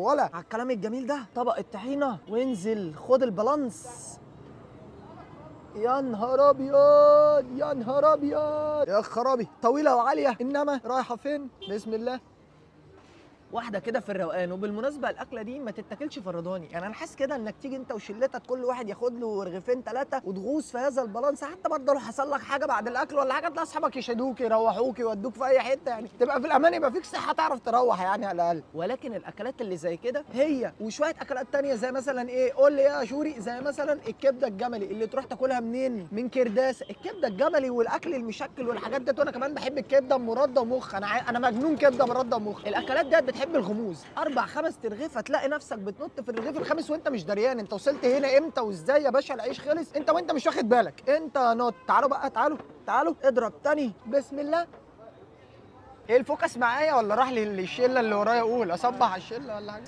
ولا على الكلام الجميل ده. طبق الطحينه وانزل خد البالانس. يا نهار ابيض يا نهار ابيض يا خرابي، طويله وعاليه انما رايحه فين؟ بسم الله. واحده كده في الروقان. وبالمناسبه الاكله دي ما تتاكلش فرداني، يعني انا حاسس كده انك تيجي انت وشلتك كل واحد ياخد له رغيفين ثلاثه وتغوص في هذا البالانس. حتى برضه لو حصل لك حاجه بعد الاكل ولا حاجه تلاقي اصحابك يشدوك يروحوك يودوك في اي حته، يعني تبقى في الامان، يبقى فيك صحه تعرف تروح يعني على الاقل. ولكن الاكلات اللي زي كده هي وشويه اكلات تانية زي مثلا ايه، قول لي يا شوري، زي مثلا الكبده الجملي اللي تروح تاكلها منين؟ من كرداس. الكبده الجملي والاكل المشكل والحاجات ديت، وانا كمان بحب الكبده مرده ومخ، انا مجنون كبده مرده ومخ. الاكلات ديت بتحب الغموز. اربع خمس ترغيف هتلاقي نفسك بتنط في الرغيف الخامس وانت مش دريان انت وصلت هنا امتى وازاي. يا باشا العيش خلص انت وانت مش واخد بالك. انت نط. تعالوا بقى، تعالوا اضرب تاني. بسم الله. ايه الفوكس معايا ولا راح للشله اللي ورايا؟ اقول اصبح على الشله ولا حاجه؟